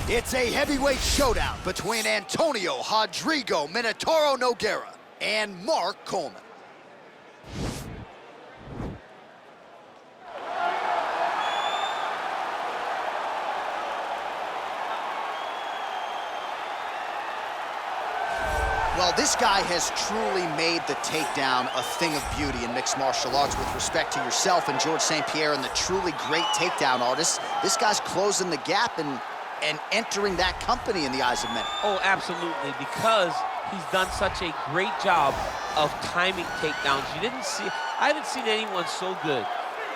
It's a heavyweight showdown between Antonio Rodrigo Minotauro Nogueira and Mark Coleman. Well, this guy has truly made the takedown a thing of beauty in mixed martial arts. With respect to yourself and George St. Pierre and the truly great takedown artists, this guy's closing the gap and entering that company in the eyes of many. Oh, absolutely, because he's done such a great job of timing takedowns. I haven't seen anyone so good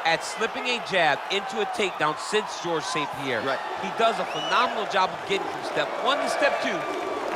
at slipping a jab into a takedown since George St. Pierre. Right. He does a phenomenal job of getting from step 1 to step 2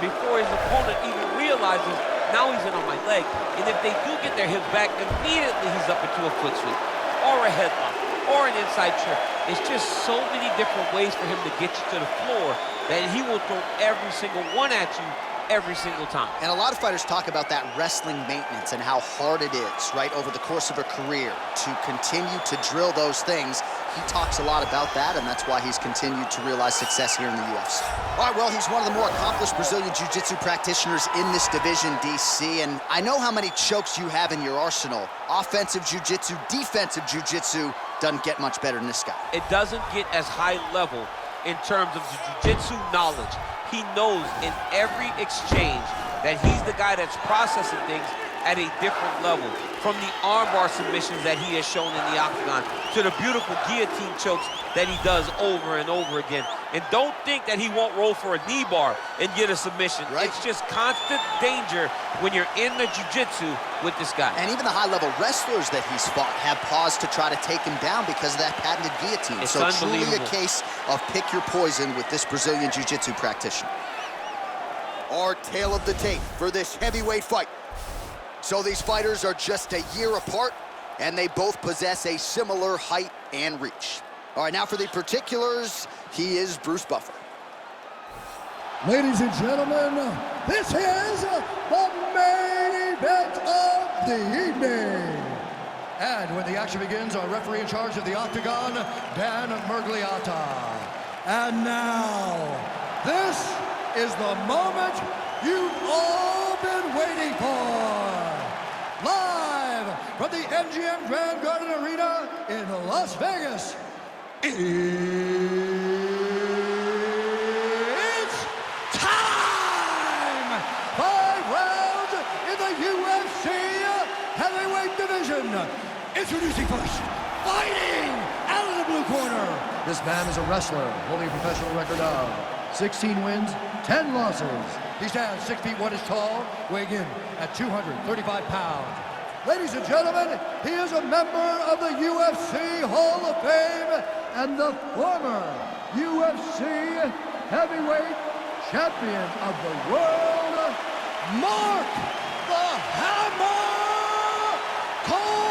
before his opponent even realizes now he's in on my leg. And if they do get their hips back, immediately he's up into a foot sweep or a headlock or an inside trip. It's just so many different ways for him to get you to the floor that he will throw every single one at you every single time. And a lot of fighters talk about that wrestling maintenance and how hard it is, right, over the course of a career to continue to drill those things. He talks a lot about that, and that's why he's continued to realize success here in the UFC. All right, well, he's one of the more accomplished Brazilian Jiu-Jitsu practitioners in this division, DC, and I know how many chokes you have in your arsenal. Offensive Jiu-Jitsu, defensive Jiu-Jitsu, doesn't get much better than this guy. It doesn't get as high level in terms of the Jiu-Jitsu knowledge. He knows in every exchange that he's the guy that's processing things at a different level. From the armbar submissions that he has shown in the octagon to the beautiful guillotine chokes that he does over and over again. And don't think that he won't roll for a knee bar and get a submission. Right. It's just constant danger when you're in the jiu-jitsu with this guy. And even the high-level wrestlers that he's fought have paused to try to take him down because of that patented guillotine. It's so truly a unbelievable. case of pick your poison with this Brazilian Jiu-Jitsu practitioner. Our tale of the tape for this heavyweight fight. So these fighters are just a year apart, and they both possess a similar height and reach. All right, now for the particulars, he is Bruce Buffer. Ladies and gentlemen, this is the main event of the evening. And when the action begins, our referee in charge of the octagon, Dan Murgliata. And now, this is the moment you've all been waiting for. Live from the MGM Grand Garden Arena in Las Vegas, it's time! 5 rounds in the UFC heavyweight division. Introducing first, fighting out of the blue corner. This man is a wrestler holding a professional record of 16 wins, 10 losses. He stands 6 feet 1 inch tall, weighing in at 235 pounds. Ladies and gentlemen, he is a member of the UFC Hall of Fame and the former UFC heavyweight champion of the world, Mark the Hammer Coleman!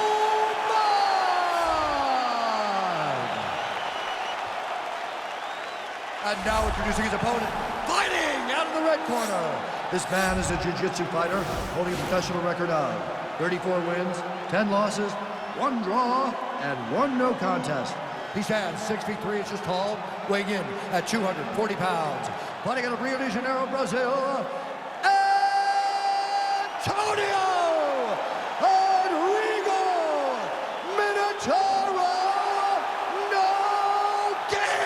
And now introducing his opponent, fighting out of the red corner. This man is a jiu-jitsu fighter holding a professional record of 34 wins, 10 losses, 1 draw, and 1 no contest. He stands 6 feet 3 inches tall, weighing in at 240 pounds. Fighting out of Rio de Janeiro, Brazil, Antonio Rodrigo Minotauro Nogueira!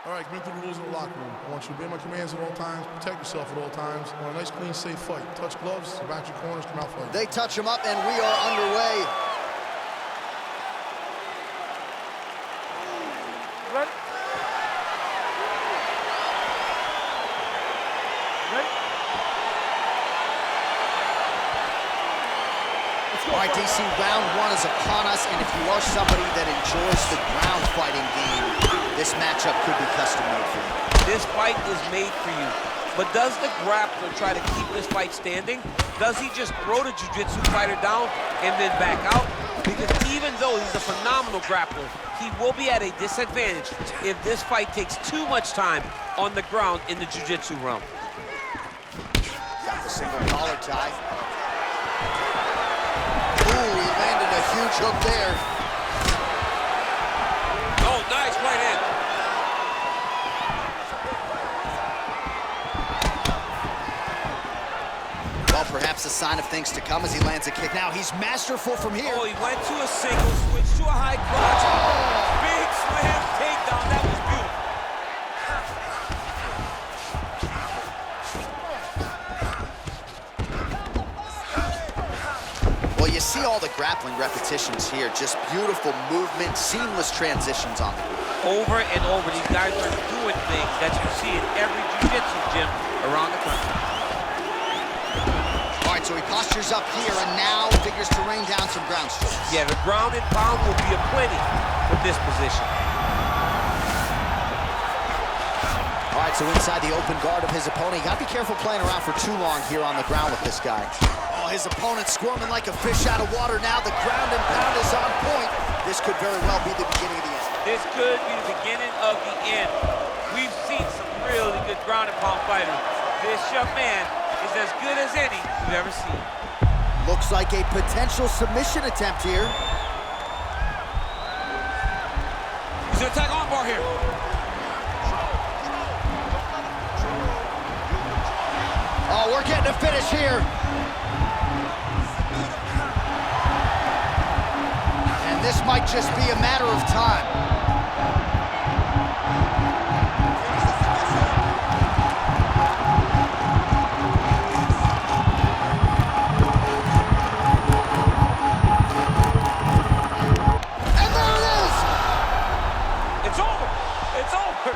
All right, commit to the rules of the locker room. I want you to obey my commands at all times, protect yourself at all times. I want a nice, clean, safe fight. Touch gloves, back your corners, come out fighting. They touch him up, and we are underway. All right, DC, round 1 is upon us, and if you are somebody that enjoys the ground fighting game, this matchup could be custom made for you. This fight is made for you. But does the grappler try to keep this fight standing? Does he just throw the jiu-jitsu fighter down and then back out? Because even though he's a phenomenal grappler, he will be at a disadvantage if this fight takes too much time on the ground in the jiu-jitsu realm. Got the single collar tie. Huge hook there. Oh, nice right hand. Well, perhaps a sign of things to come as he lands a kick. Now he's masterful from here. Oh, he went to a single, switched to a high crotch. Big slam takedown. That was beautiful. Well, you see all the grappling repetitions here. Just beautiful movement, seamless transitions on the ground. Over and over, these guys are doing things that you see in every jiu-jitsu gym around the country. All right, so he postures up here and now figures to rain down some ground strikes. Yeah, the ground and pound will be a plenty from this position. All right, so inside the open guard of his opponent. You gotta be careful playing around for too long here on the ground with this guy. Oh, his opponent squirming like a fish out of water now. The ground and pound is on point. This could very well be the beginning of the end. This could be the beginning of the end. We've seen some really good ground and pound fighters. This young man is as good as any you've ever seen. Looks like a potential submission attempt here. He's gonna attack armbar here. Oh, we're getting a finish here. And this might just be a matter of time. And there it is! It's over. It's over.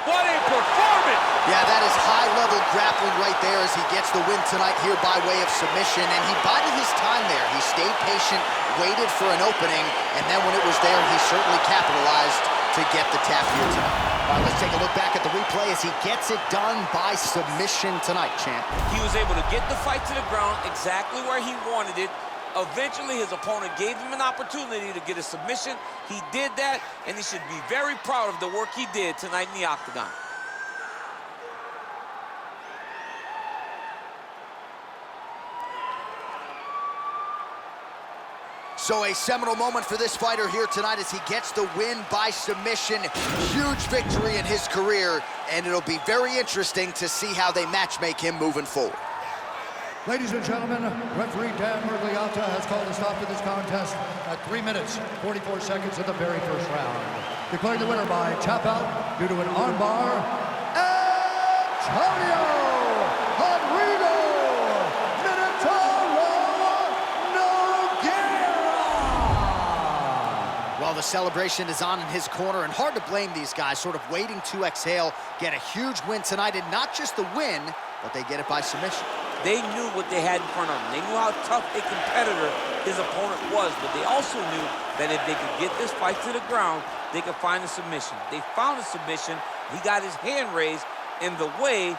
What a performance. Yeah, that is high-level grappling right there as he gets the win tonight here by way of submission, and he bided his time there. He stayed patient, waited for an opening, and then when it was there, he certainly capitalized to get the tap here tonight. All right, let's take a look back at the replay as he gets it done by submission tonight, champ. He was able to get the fight to the ground exactly where he wanted it. Eventually, his opponent gave him an opportunity to get a submission. He did that, and he should be very proud of the work he did tonight in the octagon. So a seminal moment for this fighter here tonight as he gets the win by submission. Huge victory in his career, and it'll be very interesting to see how they matchmake him moving forward. Ladies and gentlemen, referee Dan Murgliata has called a stop to this contest at 3 minutes, 44 seconds of the very first round. Declaring the winner by tap out due to an armbar, Antonio Minotauro Nogueira! Well, the celebration is on in his corner, and hard to blame these guys, sort of waiting to exhale, get a huge win tonight, and not just the win, but they get it by submission. They knew what they had in front of them. They knew how tough a competitor his opponent was, but they also knew that if they could get this fight to the ground, they could find a submission. They found a submission. He got his hand raised in the way